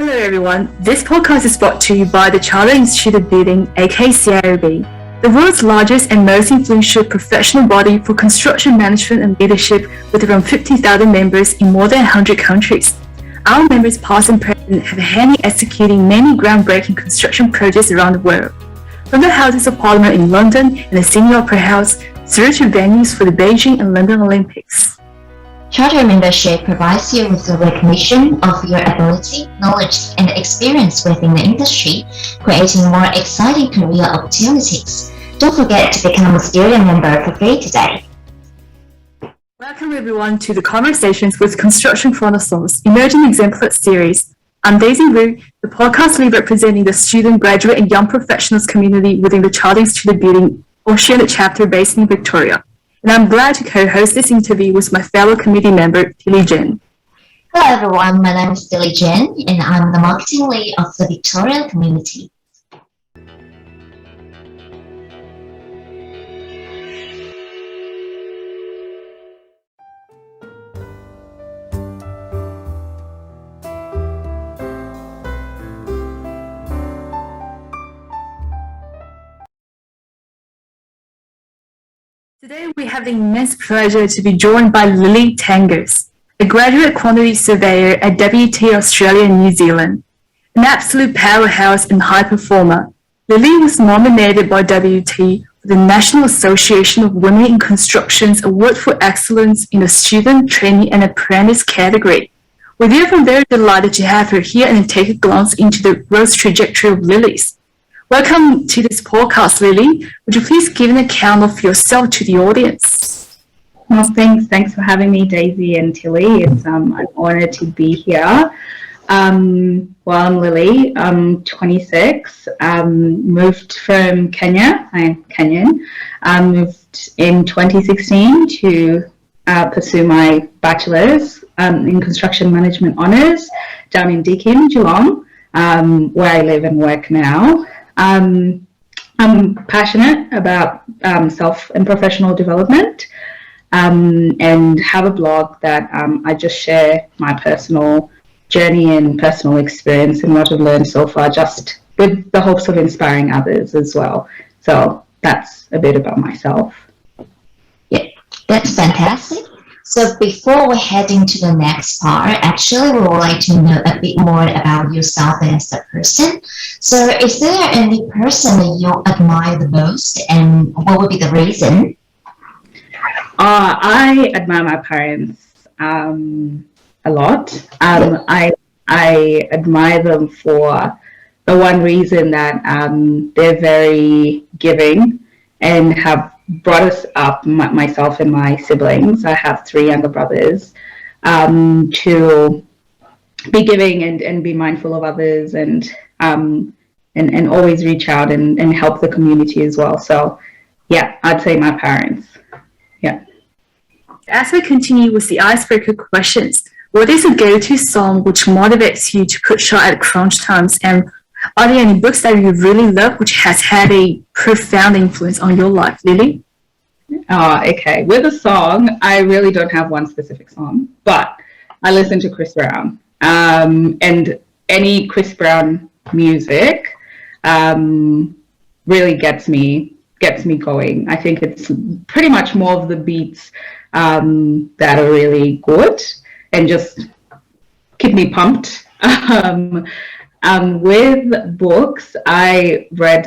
Hello everyone, this podcast is brought to you by the Chartered Institute of Building, aka CIOB, the world's largest and most influential professional body for construction management and leadership with around 50,000 members in more than 100 countries. Our members past and present have a hand in executing many groundbreaking construction projects around the world. From the Houses of Parliament in London and the Sydney Opera House, through to venues for the Beijing and London Olympics. Charter membership provides you with the recognition of your ability, knowledge, and experience within the industry, creating more exciting career opportunities. Don't forget to become a student member for free today. Welcome everyone to the Conversations with Construction Chronicles Emerging Exemplars series. I'm Daisy Wu, the podcast lead representing the student, graduate, and young professionals community within the Chartered Institute of Building Oceania chapter based in Victoria. And I'm glad to co-host this interview with my fellow committee member, Lilly Jen. Hello everyone, my name is Lilly Jen, and I'm the marketing lead of the Victorian community. Today we have the immense pleasure to be joined by Lilly Tangus, a Graduate Quantity Surveyor at WT Australia and New Zealand. An absolute powerhouse and high performer, Lilly was nominated by WT for the National Association of Women in Construction's Award for Excellence in the Student, Trainee and Apprentice category. We're therefore very delighted to have her here and take a glance into the growth trajectory of Lillys. Welcome to this podcast, Lilly. Would you please give an account of yourself to the audience? Well, thanks for having me, Daisy and Tilly. It's an honor to be here. I'm Lilly. I'm 26. Moved from Kenya. I'm Kenyan. Moved in 2016 to pursue my bachelor's in construction management honours down in Deakin, Geelong, where I live and work now. I'm passionate about self and professional development and have a blog that I just share my personal journey and personal experience and what I've learned so far, just with the hopes of inspiring others as well. So that's a bit about myself. Yeah, that's fantastic. So before we head into the next part, actually we would like to know a bit more about yourself as a person. So is there any person that you admire the most, and what would be the reason? I admire my parents a lot. I admire them for the one reason that they're very giving and have brought us up, myself and my siblings. I have 3 younger brothers, to be giving and be mindful of others and always reach out and help the community as well. So yeah, I'd say my parents. Yeah. As we continue with the icebreaker questions, what is a go-to song which motivates you to push out at crunch times, and are there any books that you really love which has had a profound influence on your life, Lilly? Okay. With a song, I really don't have one specific song, but I listen to Chris Brown. And any Chris Brown music really gets me going. I think it's pretty much more of the beats that are really good and just keep me pumped. With books, I read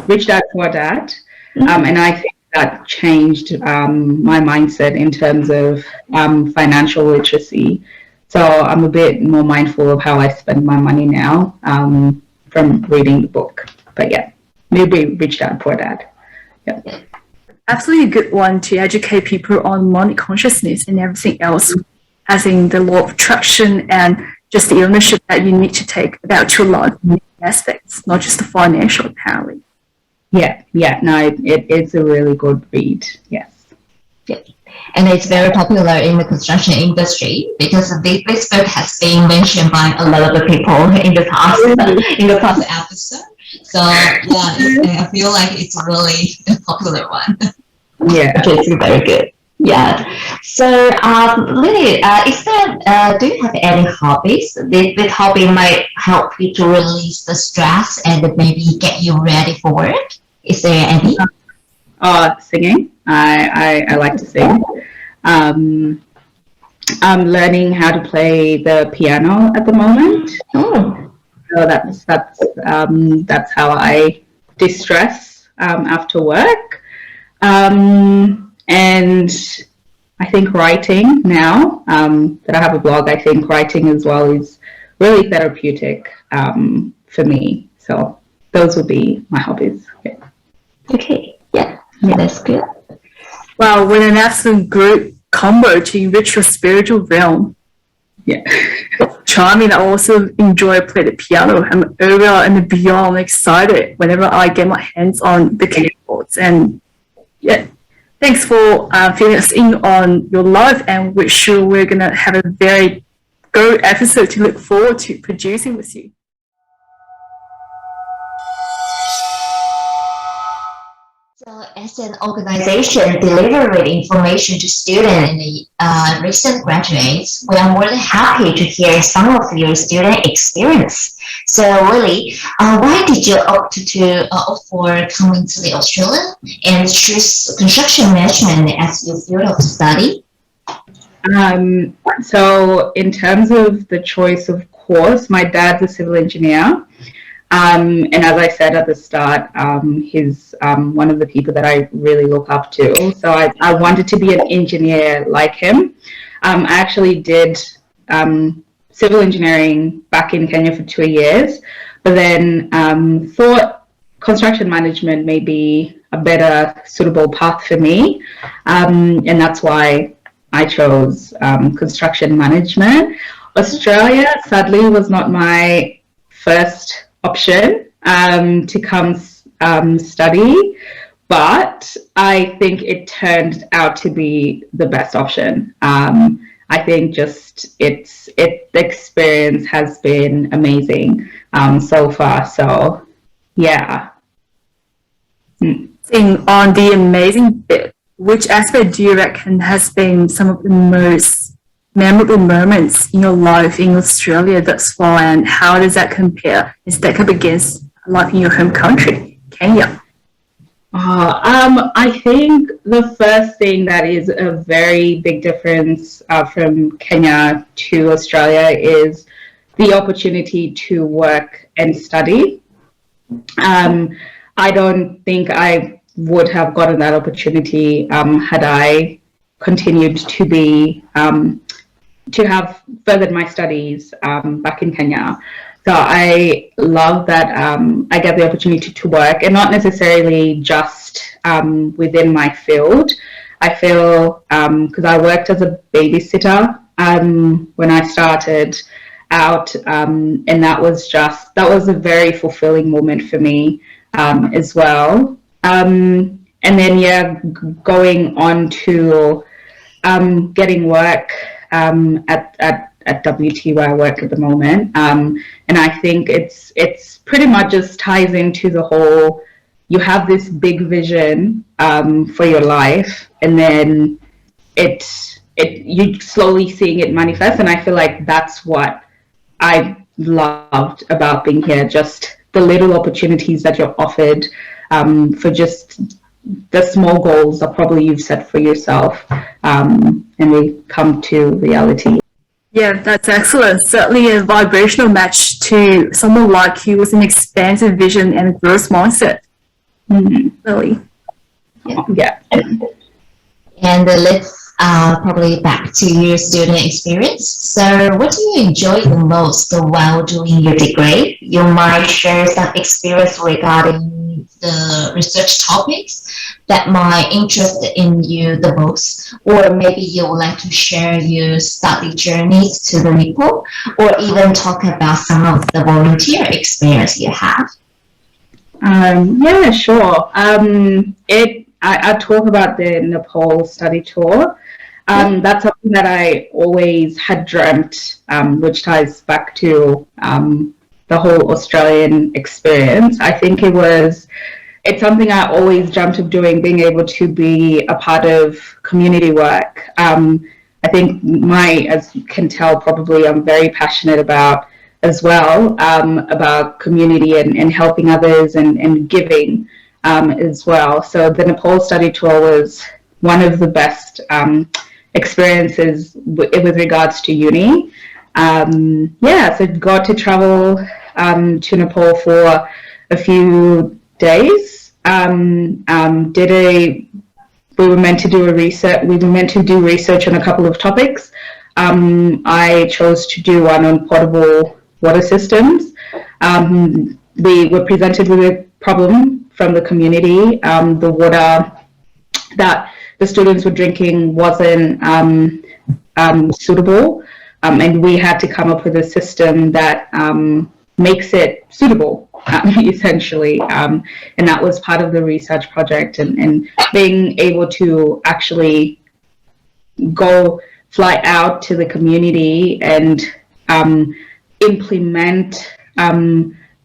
Rich Dad Poor Dad, and I think that changed my mindset in terms of financial literacy. So I'm a bit more mindful of how I spend my money now from reading the book. But yeah, maybe Rich Dad Poor Dad. Yeah. Absolutely a good one to educate people on money consciousness and everything else, as in the law of attraction and just the ownership that you need to take about your life aspects, not just the financial apparently. Yeah, no, it's a really good read, yes. Yeah. And it's very popular in the construction industry because this book has been mentioned by a lot of people in the past episode. So yeah, I feel like it's really a popular one. Yeah, it's very good. Yeah. So, Lily, do you have any hobbies? This hobby might help you to release the stress and maybe get you ready for work. Is there any? Singing. I like to sing. I'm learning how to play the piano at the moment. Oh. So that's how I distress after work. And I think writing now, that I have a blog, I think writing as well is really therapeutic for me. So those would be my hobbies. Yeah. Okay, yeah, that's good. Wow, what an absolute great combo to enrich your spiritual realm. Yeah. Charming. I also enjoy playing the piano. I'm over and beyond excited whenever I get my hands on the keyboards. And yeah, thanks for filling us in on your life, and we're sure we're going to have a very good episode to look forward to producing with you. So, as an organization delivering information to students in the recent graduates, we are more than happy to hear some of your student experience. So, Lily, why did you opt for coming to the Australia and choose construction management as your field of study? So, in terms of the choice of course, my dad's a civil engineer. And as I said at the start, he's one of the people that I really look up to. So I wanted to be an engineer like him. I actually did civil engineering back in Kenya for 2 years, but then thought construction management may be a better suitable path for me. And that's why I chose construction management. Australia, sadly, was not my first option to come study, but I think it turned out to be the best option. I think just the experience has been amazing so far. So yeah. On the amazing bit, which aspect do you reckon has been some of the most memorable moments in your life in Australia thus far, and how does that compare and stack up against life in your home country, Kenya? I think the first thing that is a very big difference from Kenya to Australia is the opportunity to work and study. I don't think I would have gotten that opportunity had I continued to be to have furthered my studies back in Kenya. So I love that I get the opportunity to work, and not necessarily just within my field. I feel because I worked as a babysitter when I started out, and that was a very fulfilling moment for me as well. And then going on to getting work at WT where I work at the moment, and I think it's pretty much just ties into the whole. You have this big vision for your life, and then you slowly seeing it manifest. And I feel like that's what I loved about being here. Just the little opportunities that you're offered for just the small goals that probably you've set for yourself, and they come to reality. Yeah, that's excellent. Certainly a vibrational match to someone like you with an expansive vision and growth mindset. Really. Yeah. And let's probably back to your student experience. So what do you enjoy the most while doing your degree? You might share some experience regarding the research topics that might interest in you the most, or maybe you would like to share your study journeys to the people, or even talk about some of the volunteer experience you have. Yeah, sure. I talk about the Nepal study tour. That's something that I always had dreamt, which ties back to the whole Australian experience. I think it was it's something I always dreamt of doing, being able to be a part of community work. I think as you can tell, probably I'm very passionate about as well, about community and helping others and giving as well. So the Nepal study tour was one of the best experiences with regards to uni. So got to travel to Nepal for a few days. We were meant to do research on a couple of topics. I chose to do one on portable water systems. We were presented with a problem from the community. The water that the students were drinking wasn't suitable, and we had to come up with a system that makes it suitable, essentially, and that was part of the research project, and being able to actually fly out to the community and implement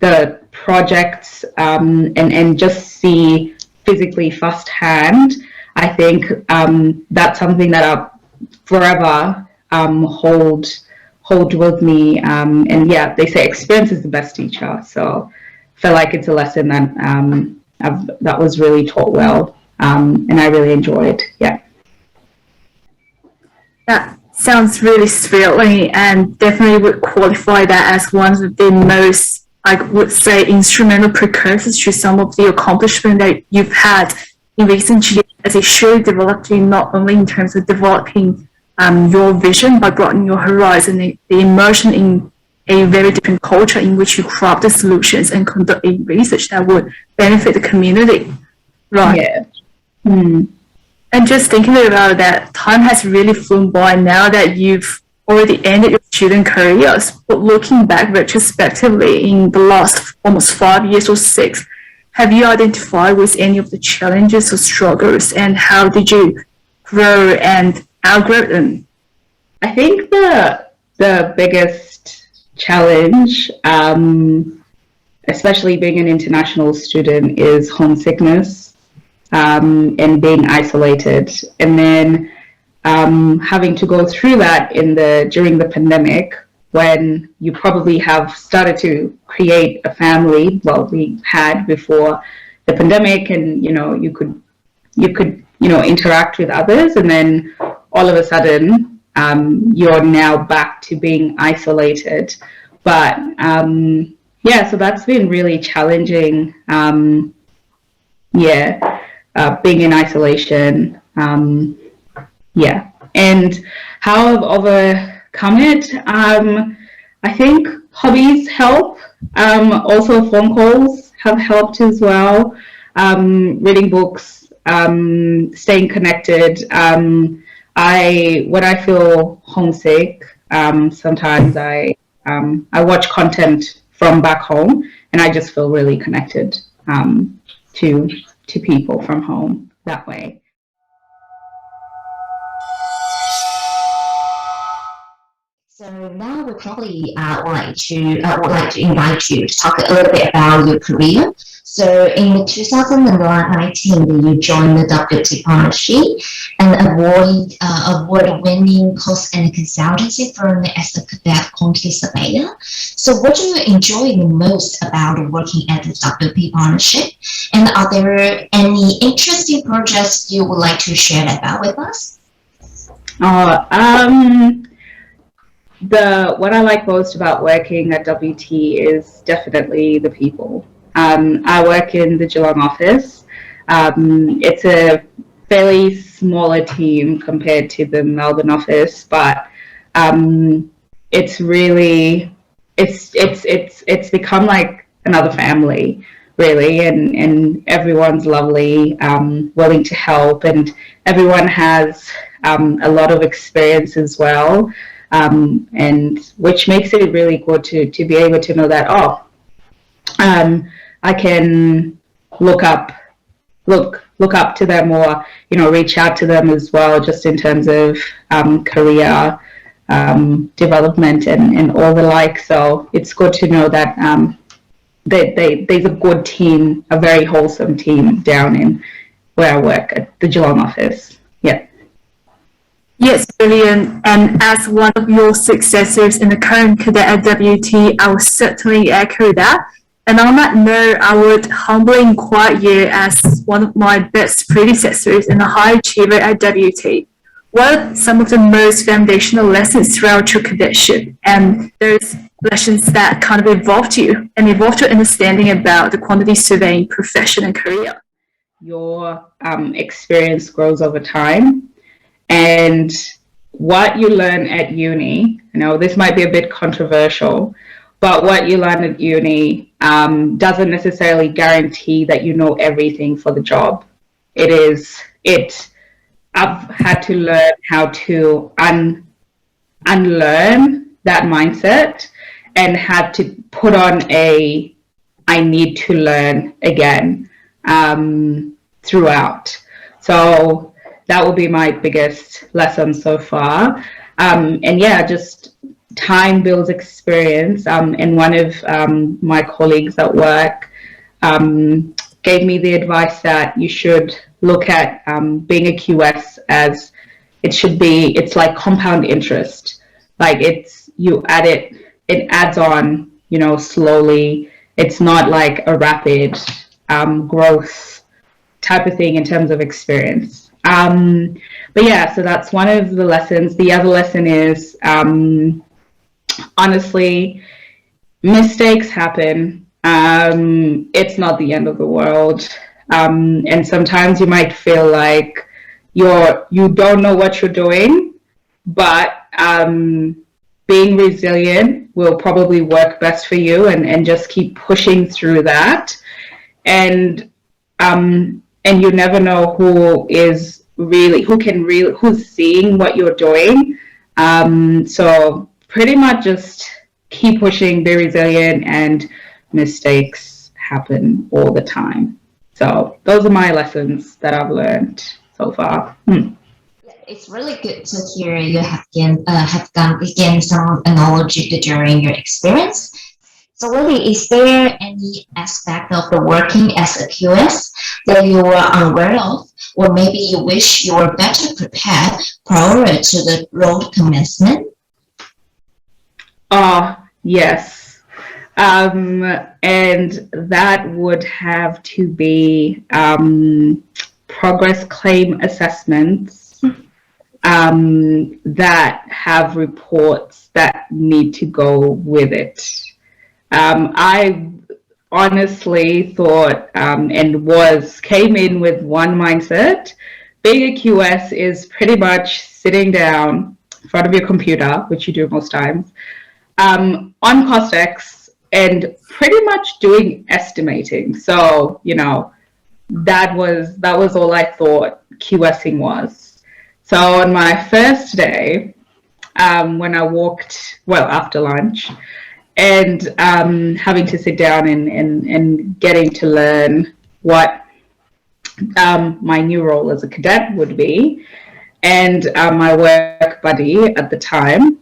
the projects and just see physically firsthand. I think that's something that I'll forever hold with me. And yeah, they say experience is the best teacher. So I feel like it's a lesson that that was really taught well, and I really enjoyed. Yeah. That sounds really thrilling, and definitely would qualify that as one of the most, I would say, instrumental precursors to some of the accomplishment that you've had in recent years, as it should develop you not only in terms of developing your vision, but broadening your horizon, the immersion in a very different culture in which you craft the solutions and conduct a research that would benefit the community. Right. Yeah. And just thinking about that, time has really flown by now that you've already ended your student careers. But looking back retrospectively in the last almost 5 years or 6, have you identified with any of the challenges or struggles, and how did you grow and outgrow them? I think the biggest challenge, especially being an international student, is homesickness and being isolated, and then having to go through that during the pandemic, when you probably have started to create a family. Well, we had before the pandemic, and you could interact with others, and then all of a sudden you're now back to being isolated. But so that's been really challenging. Being in isolation. And how I've overcome it, I think hobbies help. Also phone calls have helped as well. Reading books, staying connected. When I feel homesick, sometimes I watch content from back home, and I just feel really connected to people from home that way. So now we probably would like to invite you to talk a little bit about your career. So in 2019, you joined the WT Partnership, an award-winning cost and consultancy firm as a Graduate Quantity Surveyor. So what do you enjoy the most about working at the WT Partnership? And are there any interesting projects you would like to share about with us? What I like most about working at WT is definitely the people. I work in the Geelong office. It's a fairly smaller team compared to the Melbourne office, but it's become like another family, really, and everyone's lovely, willing to help, and everyone has a lot of experience as well. And which makes it really good to be able to know that, I can look up to them, or reach out to them as well, just in terms of career development and all the like. So it's good to know that there's a good team, a very wholesome team down in where I work at the Geelong office. Yeah. Yes, brilliant. And as one of your successors in the current cadet at WT, I will certainly echo that. And on that note, I would humbly inquire you as one of my best predecessors and a high achiever at WT. What are some of the most foundational lessons throughout your cadetship and those lessons that kind of evolved you and evolved your understanding about the quantity surveying profession and career? Your experience grows over time, and what you learn at uni, this might be a bit controversial, but what you learn at uni doesn't necessarily guarantee that you know everything for the job. I've had to learn how to unlearn that mindset and had to put on I need to learn again throughout. So that will be my biggest lesson so far. And yeah, just time builds experience. And one of my colleagues at work gave me the advice that you should look at being a QS as it's like compound interest. Like it adds on, slowly. It's not like a rapid growth type of thing in terms of experience. But yeah, so that's one of the lessons. The other lesson is, honestly, mistakes happen. It's not the end of the world. And sometimes you might feel like you don't know what you're doing, but being resilient will probably work best for you, and just keep pushing through that. And you never know who's seeing what you're doing. So pretty much just keep pushing, be resilient, and mistakes happen all the time. So those are my lessons that I've learned so far. It's really good to hear you have gained some knowledge during your experience. So Lily, is there any aspect of the working as a QS that you were unaware of, or maybe you wish you were better prepared prior to the role commencement? Yes. And that would have to be progress claim assessments that have reports that need to go with it. I honestly thought came in with one mindset. Being a QS is pretty much sitting down in front of your computer, which you do most times, on CostX, and pretty much doing estimating. So, that was all I thought QSing was. So on my first day, when I walked, after lunch, and having to sit down and getting to learn what my new role as a cadet would be, and my work buddy at the time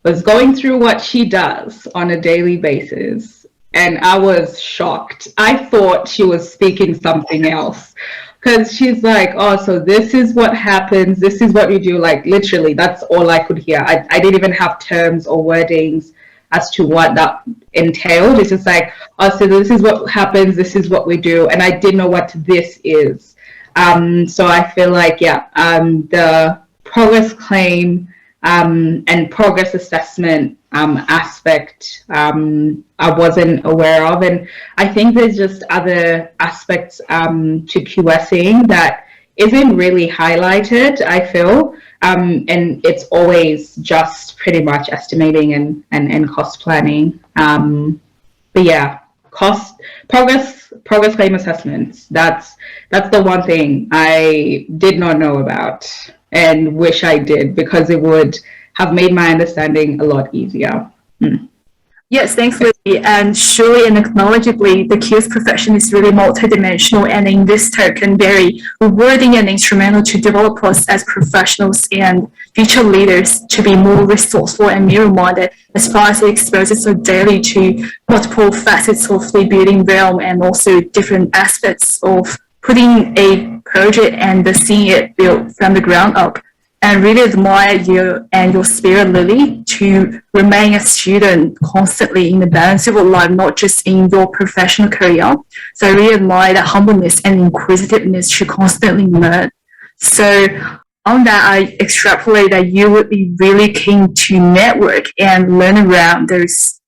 was going through what she does on a daily basis, and I was shocked. I thought she was speaking something else, because she's like, so this is what happens, this is what we do. Like literally, that's all I could hear. I didn't even have terms or wordings as to what that entailed. It's just like, so this is what happens, this is what we do, and I didn't know what this is. So I feel like, the progress claim and progress assessment aspect I wasn't aware of, and I think there's just other aspects to QSing that isn't really highlighted, I feel, and it's always just pretty much estimating and cost planning. But yeah, progress claim assessments, that's the one thing I did not know about and wish I did, because it would have made my understanding a lot easier. Yes, thanks, Lily. And surely and acknowledgeably, the QS profession is really multidimensional, and in this token, very rewarding and instrumental to develop us as professionals and future leaders to be more resourceful and mirror-minded as far as they expose themselves daily to multiple facets of the building realm and also different aspects of putting a project and seeing it built from the ground up. And really admire you and your spirit, Lily, to remain a student constantly in the balance of your life, not just in your professional career. So I really admire that humbleness and inquisitiveness to constantly learn. So on that, I extrapolate that you would be really keen to network and learn around those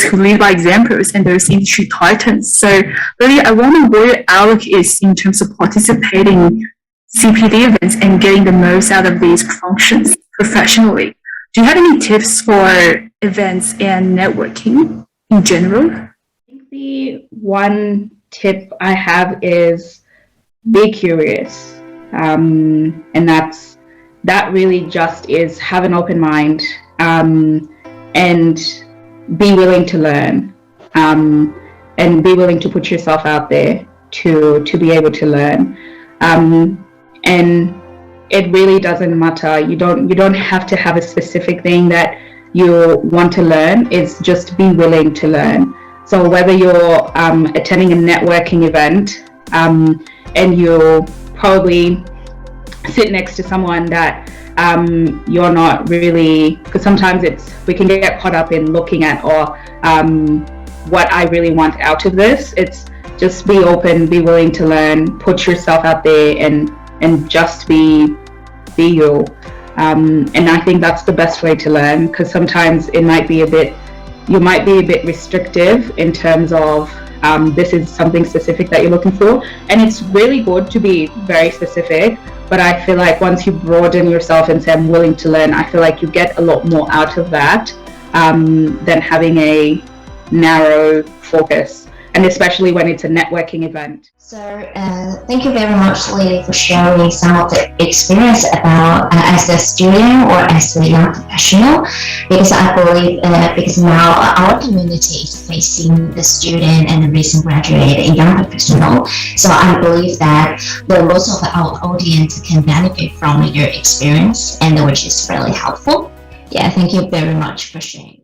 who lead by examples and those industry titans. So really, I wonder what your outlook is in terms of participating CPD events and getting the most out of these functions professionally. Do you have any tips for events and networking in general? I think the one tip I have is be curious. And that really just is have an open mind and be willing to learn and be willing to put yourself out there to be able to learn. And it really doesn't matter. You don't have to have a specific thing that you want to learn. It's just be willing to learn. So whether you're attending a networking event and you probably sit next to someone that you're not really, because sometimes we can get caught up in looking at what I really want out of this. It's just be open, be willing to learn, put yourself out there and just be you. And I think that's the best way to learn, because sometimes you might be a bit restrictive in terms of this is something specific that you're looking for. And it's really good to be very specific, but I feel like once you broaden yourself and say, I'm willing to learn, I feel like you get a lot more out of that than having a narrow focus, and especially when it's a networking event. So thank you very much, Lily, for sharing some of the experience about as a student or as a young professional, because I believe because now our community is facing the student and the recent graduate and young professional. So I believe that most of our audience can benefit from your experience, and which is really helpful. Yeah, thank you very much for sharing.